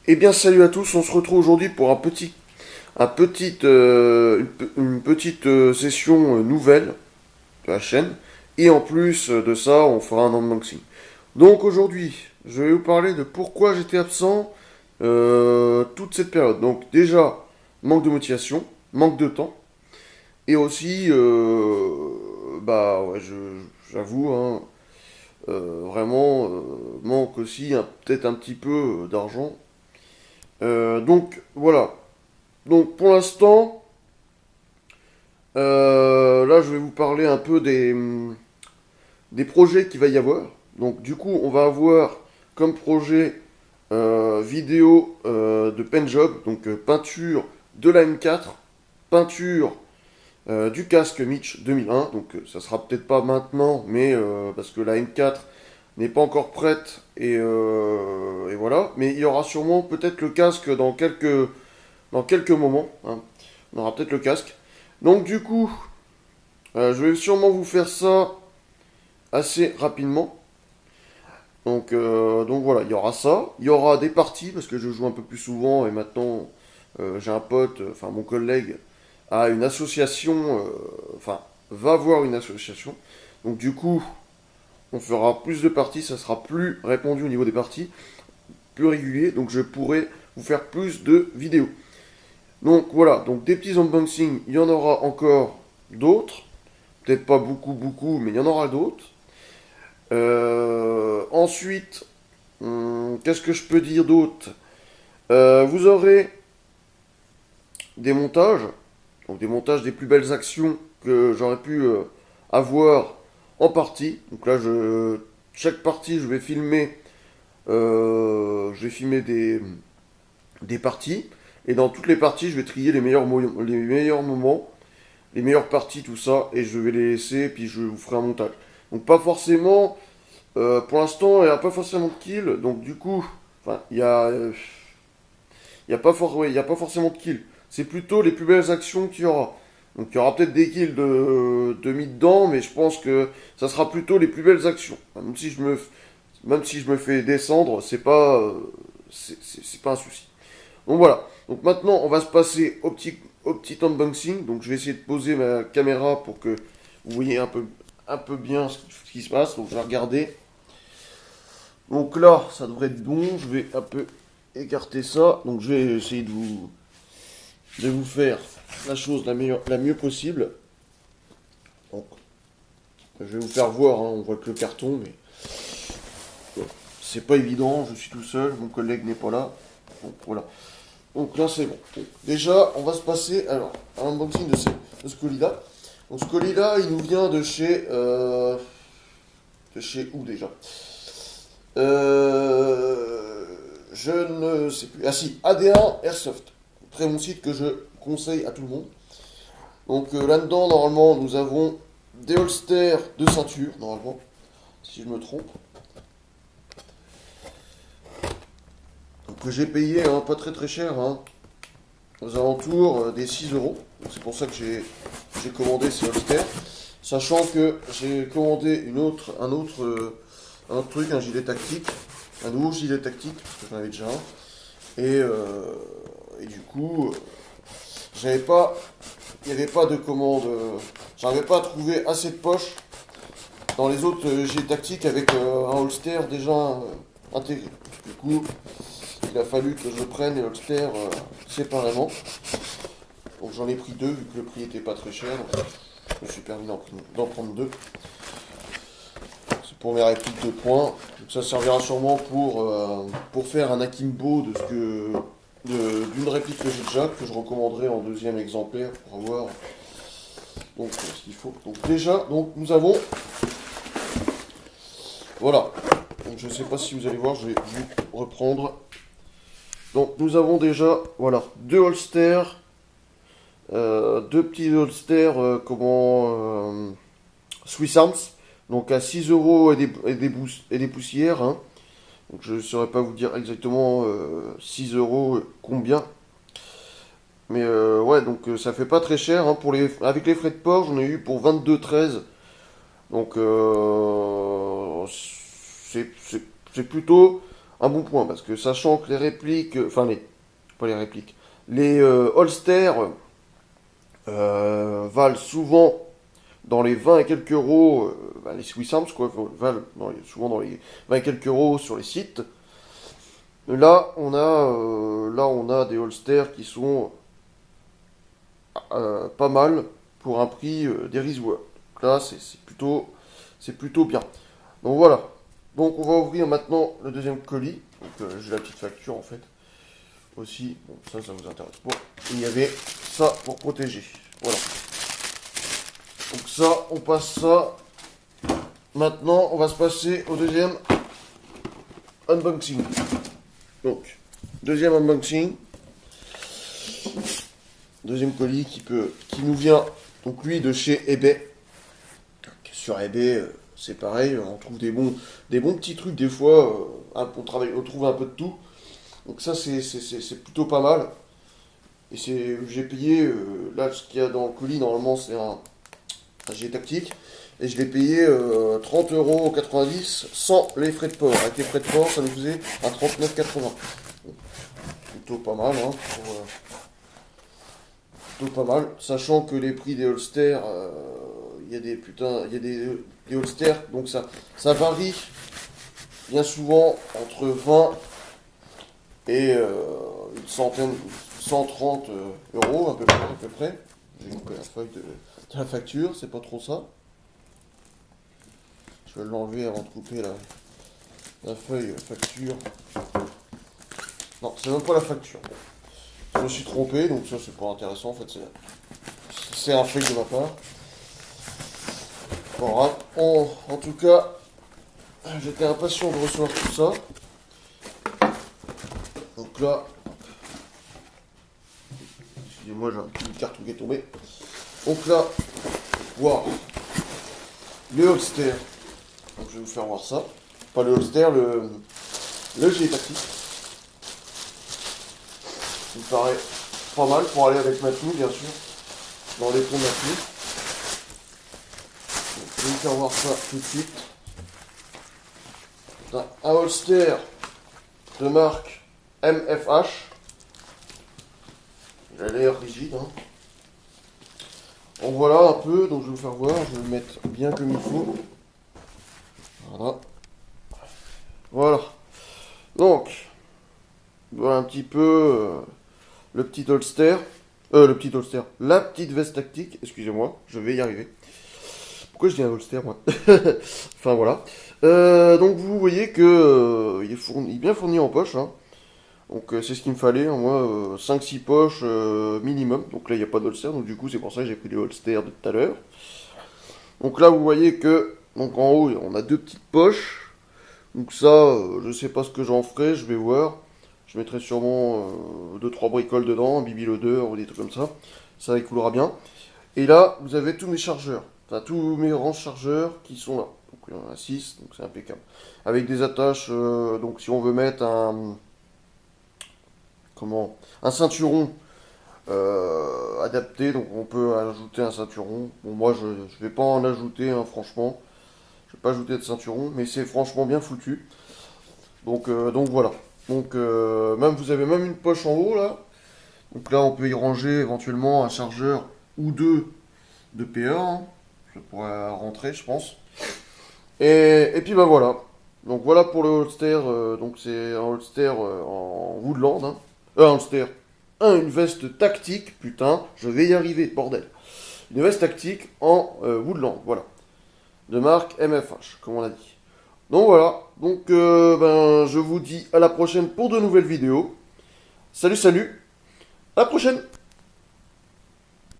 Eh bien, salut à tous, on se retrouve aujourd'hui pour une petite session nouvelle de la chaîne. Et en plus de ça, on fera un unboxing. Donc aujourd'hui, je vais vous parler de pourquoi j'étais absent toute cette période. Donc déjà, manque de motivation, manque de temps. Et aussi, ouais, j'avoue, hein, vraiment, manque aussi peut-être un petit peu d'argent. Donc voilà. Donc pour l'instant, là je vais vous parler un peu des projets qu'il va y avoir. Donc du coup, on va avoir comme projet vidéo de paint job, donc peinture de la M4, peinture du casque Mitch 2001. Donc ça sera peut-être pas maintenant, mais parce que la M4 n'est pas encore prête et voilà. Mais il y aura sûrement peut-être le casque dans quelques moments, hein. On aura peut-être le casque. Donc du coup, je vais sûrement vous faire ça assez rapidement. Donc voilà, il y aura ça. Il y aura des parties, parce que je joue un peu plus souvent, et maintenant j'ai un pote, enfin mon collègue, a une association, enfin va voir une association. Donc du coup, on fera plus de parties, ça sera plus répandu au niveau des parties, plus régulier, donc je pourrai vous faire plus de vidéos. Donc voilà, donc des petits unboxings, il y en aura encore d'autres. Peut-être pas beaucoup, mais il y en aura d'autres. Ensuite, qu'est-ce que je peux dire d'autre? Vous aurez des montages, donc des montages des plus belles actions que j'aurais pu avoir en partie. Donc là, chaque partie, je vais filmer des parties. Et dans toutes les parties, je vais trier les meilleurs moments, les meilleures parties, tout ça, et je vais les laisser, puis je vous ferai un montage. Donc pas forcément, pour l'instant, il n'y a pas forcément de kill, donc du coup, enfin, il y a pas forcément de kill. C'est plutôt les plus belles actions qu'il y aura. Donc il y aura peut-être des kills de mis dedans, mais je pense que ça sera plutôt les plus belles actions. Même si je me fais descendre, c'est pas un souci. Donc voilà. Donc maintenant, on va se passer au petit unboxing. Donc je vais essayer de poser ma caméra pour que vous voyez un peu bien ce qui se passe. Donc je vais regarder. Donc là, ça devrait être bon. Je vais un peu écarter ça. Donc je vais essayer de vous faire la chose la mieux possible. Donc, je vais vous faire voir. Hein, on voit que le carton, mais bon, c'est pas évident. Je suis tout seul. Mon collègue n'est pas là. Donc voilà. Donc là c'est bon. Donc, déjà, on va se passer alors à l'unboxing de ce colis-là. Donc ce colis-là, il nous vient de chez où déjà? Je ne sais plus. Ah si, AD1 Airsoft. Très bon site que je conseille à tout le monde. Donc là-dedans, normalement, nous avons des holsters de ceinture, normalement, si je me trompe. Donc que j'ai payé hein, pas très très cher, hein, aux alentours des 6 euros. Donc, c'est pour ça que j'ai commandé ces holsters. Sachant que j'ai commandé un autre truc, un gilet tactique, un nouveau gilet tactique, parce que j'en avais déjà un. Et du coup, j'avais pas, il n'y avait pas de commande, j'arrivais pas à trouver assez de poches dans les autres gilets tactiques avec un holster déjà intégré. Du coup, il a fallu que je prenne les holsters séparément. Donc j'en ai pris deux vu que le prix était pas très cher. Donc je me suis permis d'en prendre deux. C'est pour mes répliques de points. Donc ça servira sûrement pour faire un akimbo d'une réplique que j'ai déjà, que je recommanderai en deuxième exemplaire pour avoir donc ce qu'il faut. Donc déjà, donc nous avons voilà. Donc je ne sais pas si vous allez voir, je vais vous reprendre. Donc nous avons déjà voilà deux holsters, deux petits holsters Swiss Arms, donc à 6 euros et des poussières. Hein. Donc je ne saurais pas vous dire exactement 6 euros combien. Mais ouais, donc ça fait pas très cher. Hein, avec les frais de port, j'en ai eu pour 22,13. Donc c'est plutôt un bon point, parce que sachant que les répliques, enfin pas les répliques, les holsters valent souvent dans les 20 et quelques euros, les Swiss Arms quoi, valent souvent dans les 20 et quelques euros sur les sites. Là, on a des holsters qui sont pas mal pour un prix dérisoire. Donc là, c'est plutôt bien. Donc voilà. Donc on va ouvrir maintenant le deuxième colis. Donc j'ai la petite facture en fait aussi. Bon, ça vous intéresse pas. Il y avait ça pour protéger. Voilà. Donc ça, on passe ça. Maintenant, on va se passer au deuxième unboxing. Donc, deuxième unboxing. Deuxième colis qui nous vient, donc lui, de chez eBay. Sur eBay, c'est pareil, on trouve des bons petits trucs des fois. On trouve un peu de tout. Donc ça, c'est plutôt pas mal. Et j'ai payé, là, ce qu'il y a dans le colis, normalement, c'est un G tactique. Et je l'ai payé 30,90 € sans les frais de port. Avec les frais de port, ça nous faisait à 39,80 €. Plutôt pas mal, hein. Plutôt pas mal. Sachant que les prix des holsters, il y a des holsters, donc ça varie bien souvent entre 20 et une centaine, 130 € à peu près. J'ai coupé la feuille de la facture, c'est pas trop ça. Je vais l'enlever avant de couper la feuille facture. Non, c'est même pas la facture. Je me suis trompé, donc ça c'est pas intéressant en fait. C'est un fake de ma part. Voilà. En tout cas, j'étais impatient de recevoir tout ça. Donc là, excusez-moi, j'ai un petit carton qui est tombé. Donc là, wow, le holster. Donc je vais vous faire voir ça. Pas le holster, le G tactique. Il me paraît pas mal pour aller avec ma tenue, bien sûr, dans les tons de ma tenue. Donc, je vais vous faire voir ça tout de suite. C'est un holster de marque MFH. Il a l'air rigide, hein. Donc voilà un peu, donc je vais vous faire voir, je vais le mettre bien comme il faut. Voilà. Voilà. Donc, voilà un petit peu le petit holster. La petite veste tactique, excusez-moi, je vais y arriver. Pourquoi je dis un holster, moi? Enfin voilà. Donc vous voyez que il est bien fourni en poche, hein. Donc c'est ce qu'il me fallait, hein, moi, 5-6 poches minimum. Donc là il n'y a pas d'holster, donc du coup c'est pour ça que j'ai pris les holsters de tout à l'heure. Donc là vous voyez que, donc en haut on a deux petites poches. Donc ça, je sais pas ce que j'en ferai, je vais voir. Je mettrai sûrement 2-3 bricoles dedans, un baby loader ou des trucs comme ça. Ça écoulera bien. Et là, vous avez tous mes chargeurs. Enfin, tous mes rangs chargeurs qui sont là. Donc il y en a 6, donc c'est impeccable. Avec des attaches, donc si on veut mettre un ceinturon adapté, donc on peut ajouter un ceinturon. Bon, moi je vais pas en ajouter, hein, franchement. Je vais pas ajouter de ceinturon, mais c'est franchement bien foutu. Donc voilà. Donc vous avez même une poche en haut là. Donc là on peut y ranger éventuellement un chargeur ou deux de PA, hein. Ça pourrait rentrer je pense. Et puis bah voilà. Donc voilà pour le holster. Donc c'est un holster en Woodland, hein. Un holster. Une veste tactique. Putain, je vais y arriver, bordel. Une veste tactique en Woodland, voilà. De marque MFH, comme on a dit. Donc voilà. Donc je vous dis à la prochaine pour de nouvelles vidéos. Salut, salut. À la prochaine.